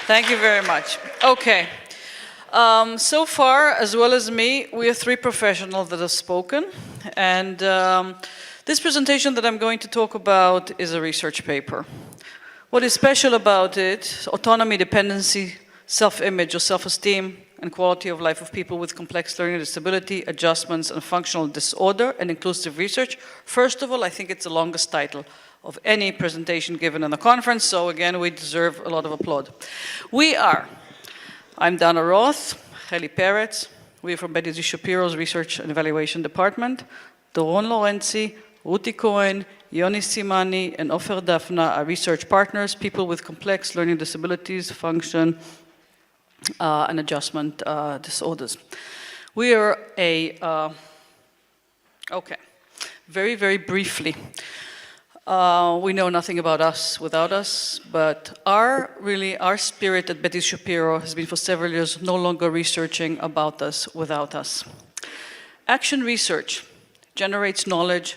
Thank you very much. Okay. So far, as well as me, we are three professionals that have spoken. And this presentation that I'm going to talk about is a research paper. What is special about it, autonomy, dependency, self-image or self-esteem, and quality of life of people with complex learning disability, adjustments, and functional disorder, and inclusive research. First of all, I think it's the longest title of any presentation given in the conference, so again, we deserve a lot of applause. I'm Dana Roth, Heli Peretz. We're from Betty Z. Shapiro's Research and Evaluation Department. Doron Lorenzi, Ruti Cohen, Yoni Simani, and Ofer Dafna are research partners, people with complex learning disabilities, function, and adjustment disorders. We are very, very briefly. We know nothing about us without us, but our spirit at Betty Shapiro has been for several years no longer researching about us without us. Action research generates knowledge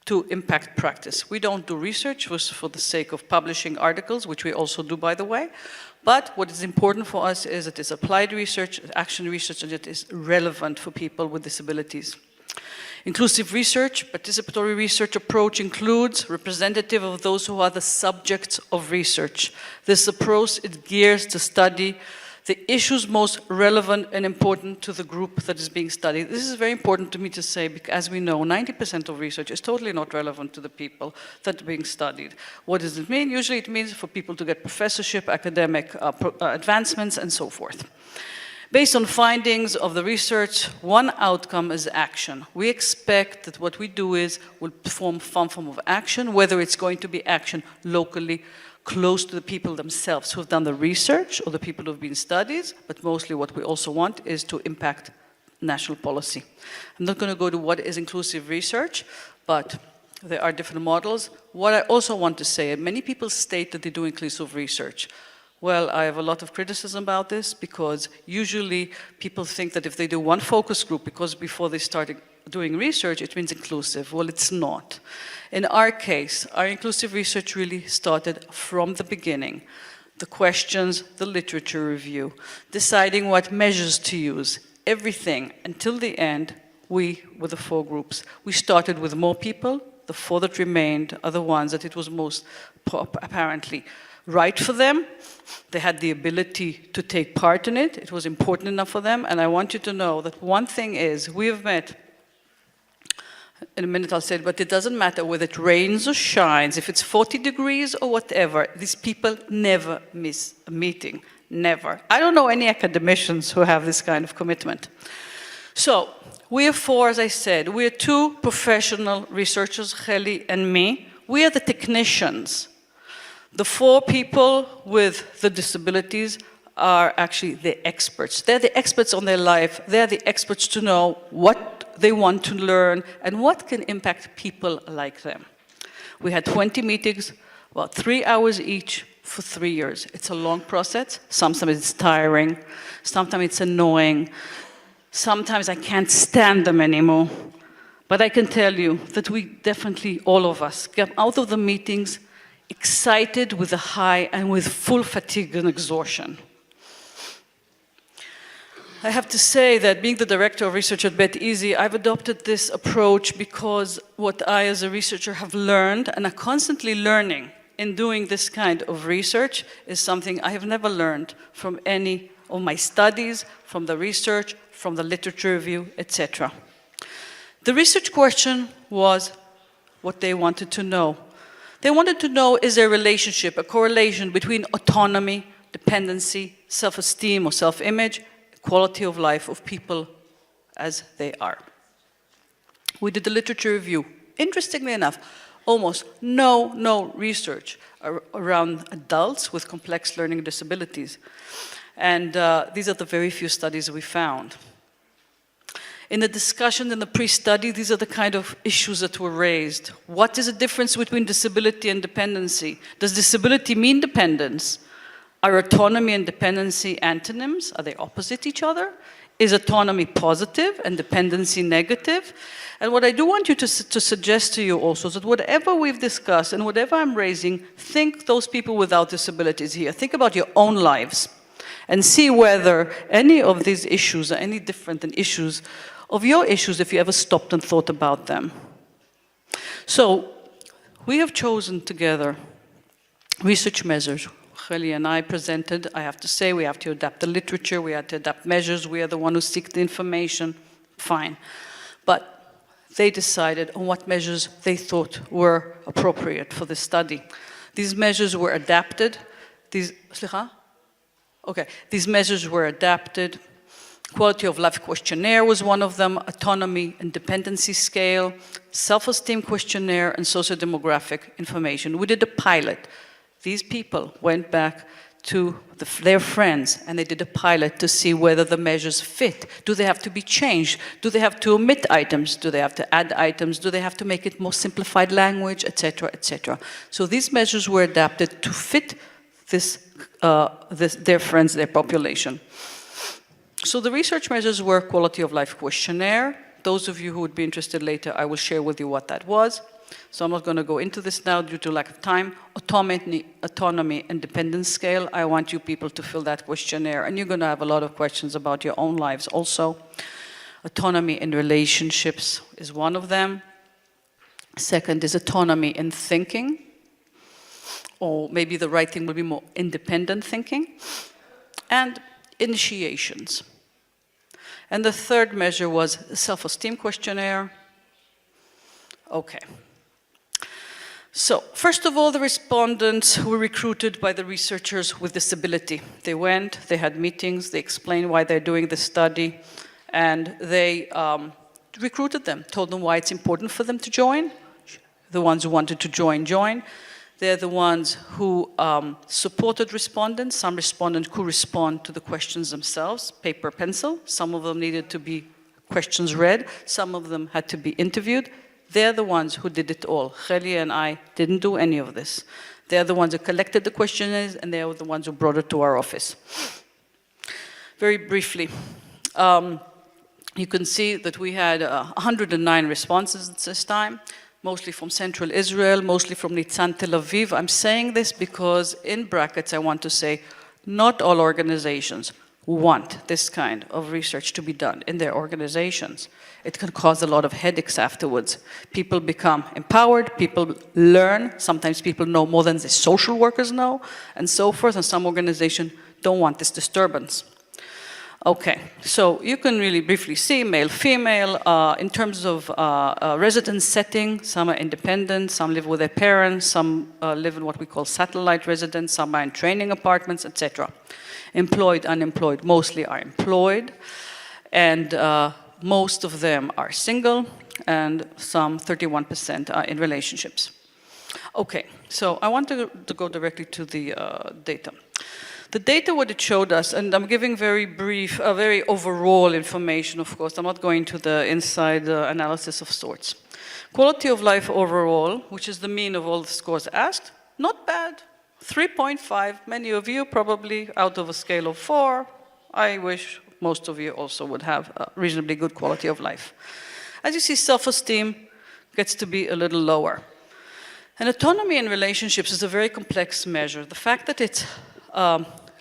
to impact practice. We don't do research for the sake of publishing articles, which we also do, by the way, but what is important for us is that it's applied research, action research, and it is relevant for people with disabilities. Inclusive research, participatory research approach includes representative of those who are the subjects of research. This approach is geared to study the issues most relevant and important to the group that is being studied. This is very important to me to say because, as we know, 90% of research is totally not relevant to the people that are being studied. What does it mean? Usually it means for people to get professorship, academic advancements, and so forth. Based on findings of the research, one outcome is action. We expect that what we do is we'll perform some form of action, whether it's going to be action locally, close to the people themselves who have done the research or the people who have been studied, but mostly what we also want is to impact national policy. I'm not going to go to what is inclusive research, but there are different models. What I also want to say, many people state that they do inclusive research. Well, I have a lot of criticism about this because usually people think that if they do one focus group, because before they started doing research, it means inclusive. Well, it's not. In our case, our inclusive research really started from the beginning. The questions, the literature review, deciding what measures to use, everything until the end, we were the four groups. We started with more people. The four that remained are the ones that it was most apparently right for them. They had the ability to take part in it. It was important enough for them. And I want you to know that one thing is, we have met, in a minute I'll say it, but it doesn't matter whether it rains or shines, if it's 40 degrees or whatever, these people never miss a meeting, never. I don't know any academicians who have this kind of commitment. So, we are four, as I said, we are two professional researchers, Heli and me. We are the technicians. The four people with the disabilities are actually the experts. They're the experts on their life. They're the experts to know what they want to learn and what can impact people like them. We had 20 meetings, about 3 hours each for 3 years. It's a long process. Sometimes it's tiring. Sometimes it's annoying. Sometimes I can't stand them anymore. But I can tell you that we definitely, all of us, get out of the meetings excited with a high and with full fatigue and exhaustion. I have to say that being the director of research at Bet-Easy, I've adopted this approach because what I as a researcher have learned and are constantly learning in doing this kind of research is something I have never learned from any of my studies, from the research, from the literature review, etc. The research question was what they wanted to know. They wanted to know, is there a relationship, a correlation between autonomy, dependency, self-esteem or self-image, quality of life of people as they are. We did the literature review. Interestingly enough, almost no research around adults with complex learning disabilities. And these are the very few studies we found. In the discussion in the pre-study, these are the kind of issues that were raised. What is the difference between disability and dependency? Does disability mean dependence? Are autonomy and dependency antonyms? Are they opposite each other? Is autonomy positive and dependency negative? And what I do want you to suggest to you also is that whatever we've discussed and whatever I'm raising, think those people without disabilities here. Think about your own lives and see whether any of these issues are any different than issues of your issues if you ever stopped and thought about them. So we have chosen together research measures. Heli and I presented, I have to say, we have to adapt the literature, we have to adapt measures, we are the one who seek the information, fine. But they decided on what measures they thought were appropriate for the study. These measures were adapted. These measures were adapted. Quality of life questionnaire was one of them, autonomy and dependency scale, self-esteem questionnaire, and socio-demographic information. We did a pilot. These people went back to their friends and they did a pilot to see whether the measures fit. Do they have to be changed? Do they have to omit items? Do they have to add items? Do they have to make it more simplified language, etc., etc.? So these measures were adapted to fit their friends, their population. So the research measures were quality of life questionnaire. Those of you who would be interested later, I will share with you what that was. So I'm not going to go into this now due to lack of time. Autonomy and dependence scale. I want you people to fill that questionnaire. And you're going to have a lot of questions about your own lives also. Autonomy in relationships is one of them. Second is autonomy in thinking. Or maybe the right thing would be more independent thinking. And initiations. And the third measure was a self-esteem questionnaire. Okay. So, first of all, the respondents were recruited by the researchers with disability. They went, they had meetings, they explained why they're doing the study, and they recruited them, told them why it's important for them to join. The ones who wanted to join, joined. They're the ones who supported respondents. Some respondents could respond to the questions themselves, paper, pencil. Some of them needed to be questions read. Some of them had to be interviewed. They're the ones who did it all. Heli and I didn't do any of this. They're the ones who collected the questionnaires, and they're the ones who brought it to our office. Very briefly, you can see that we had 109 responses at this time, mostly from Central Israel, mostly from Nitzan, Tel Aviv. I'm saying this because, in brackets, I want to say, not all organizations want this kind of research to be done in their organizations. It can cause a lot of headaches afterwards. People become empowered, people learn, sometimes people know more than the social workers know, and so forth, and some organizations don't want this disturbance. Okay, so you can really briefly see male, female. In terms of residence setting, some are independent, some live with their parents, some live in what we call satellite residence, some are in training apartments, etc. Employed, unemployed, mostly are employed, and most of them are single, and some 31% are in relationships. Okay, so I want to go directly to the data. The data, what it showed us, and I'm giving very brief, very overall information, of course. I'm not going to the inside analysis of sorts. Quality of life overall, which is the mean of all the scores asked, not bad. 3.5, many of you probably out of a scale of 4. I wish most of you also would have a reasonably good quality of life. As you see, self-esteem gets to be a little lower. And autonomy in relationships is a very complex measure. The fact that it's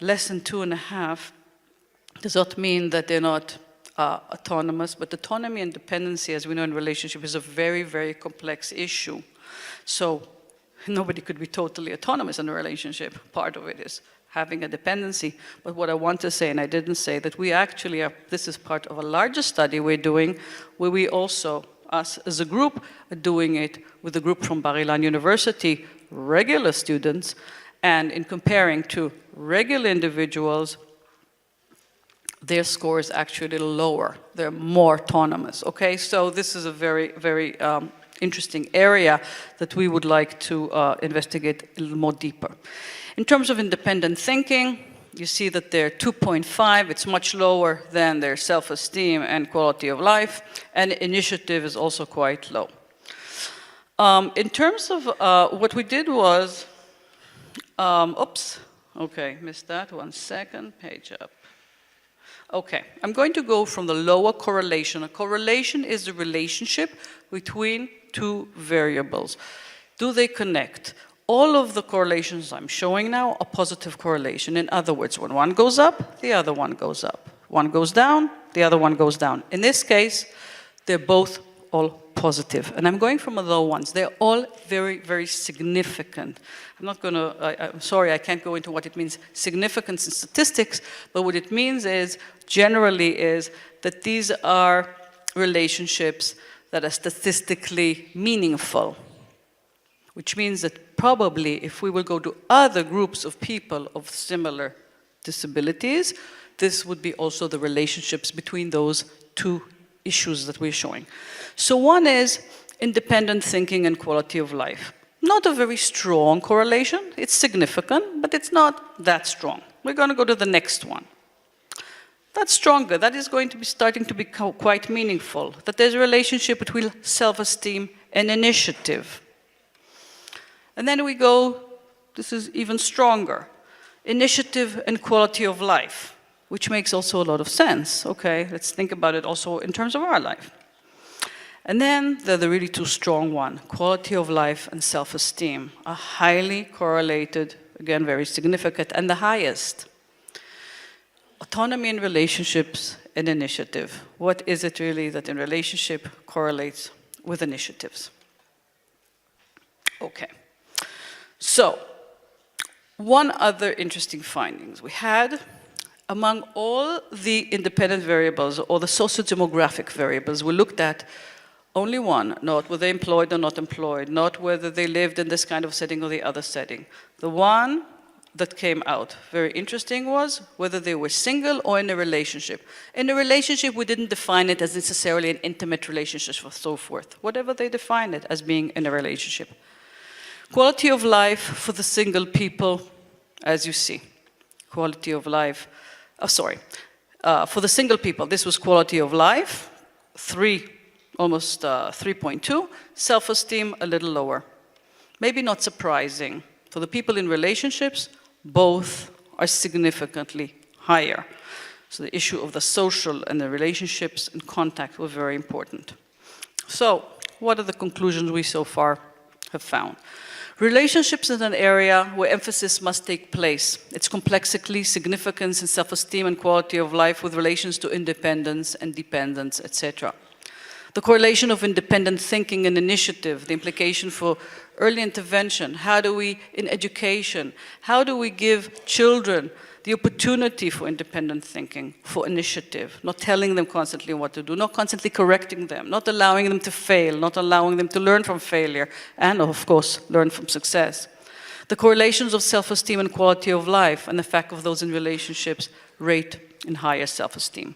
less than 2.5 does not mean that they're not autonomous, but autonomy and dependency, as we know in relationship, is a very, very complex issue. So nobody could be totally autonomous in a relationship. Part of it is having a dependency. But what I want to say, and I didn't say, that we actually are, this is part of a larger study we're doing, where we also, us as a group, are doing it with a group from Bar Ilan University, regular students, and in comparing to regular individuals, their score is actually a little lower. They're more autonomous, okay? So this is a very, very interesting area that we would like to investigate a little more deeper. In terms of independent thinking, you see that they're 2.5. It's much lower than their self-esteem and quality of life, and initiative is also quite low. In terms of what we did was, oops, okay, missed that, 1 second, page up. Okay, I'm going to go from the lower correlation. A correlation is the relationship between two variables. Do they connect? All of the correlations I'm showing now are positive correlation. In other words, when one goes up, the other one goes up. One goes down, the other one goes down. In this case, they're both all positive. And I'm going from the low ones. They're all very, very significant. I'm sorry, I can't go into what it means, significance in statistics, but what it means is, generally is, that these are relationships that are statistically meaningful, which means that probably if we will go to other groups of people of similar disabilities, this would be also the relationships between those two issues that we're showing. So one is independent thinking and quality of life. Not a very strong correlation. It's significant, but it's not that strong. We're going to go to the next one. That's stronger. That is going to be starting to be quite meaningful. That there's a relationship between self-esteem and initiative. And then we go, this is even stronger, initiative and quality of life, which makes also a lot of sense. Okay, let's think about it also in terms of our life. And then the really two strong one, quality of life and self-esteem, are highly correlated, again, very significant, and the highest. Autonomy in relationships and initiative. What is it really that in relationship correlates with initiatives? Okay. So, one other interesting findings we had, among all the independent variables or the socio-demographic variables we looked at, only one, not whether employed or not employed, not whether they lived in this kind of setting or the other setting. The one that came out very interesting was whether they were single or in a relationship. In a relationship, we didn't define it as necessarily an intimate relationship or so forth, whatever they define it as being in a relationship. Quality of life for the single people, as you see. Quality of life, for the single people, this was quality of life, almost 3.2. Self-esteem, a little lower. Maybe not surprising. For the people in relationships, both are significantly higher. So the issue of the social and the relationships and contact were very important. So, what are the conclusions we so far have found? Relationships is an area where emphasis must take place. Its complexity, significance, and self-esteem and quality of life with relations to independence and dependence, etc. The correlation of independent thinking and initiative, the implication for early intervention, how do we, in education, how do we give children the opportunity for independent thinking, for initiative, not telling them constantly what to do, not constantly correcting them, not allowing them to fail, not allowing them to learn from failure, and of course, learn from success. The correlations of self-esteem and quality of life, and the fact of those in relationships rate in higher self-esteem.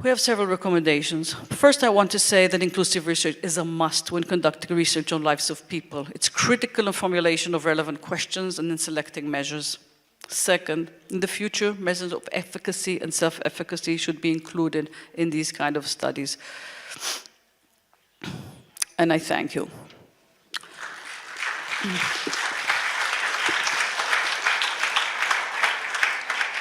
We have several recommendations. First, I want to say that inclusive research is a must when conducting research on lives of people. It's critical in formulation of relevant questions and in selecting measures. Second, in the future, measures of efficacy and self-efficacy should be included in these kind of studies. And I thank you.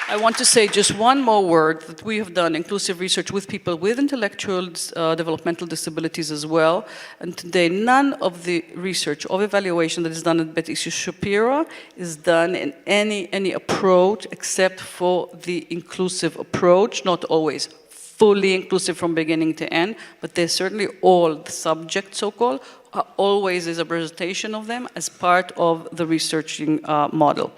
I want to say just one more word that we have done inclusive research with people with intellectual developmental disabilities as well. And today, none of the research or evaluation that is done at Beit Shapiro is done in any approach except for the inclusive approach, not always fully inclusive from beginning to end, but there's certainly all the subjects, so-called, always is a presentation of them as part of the researching model.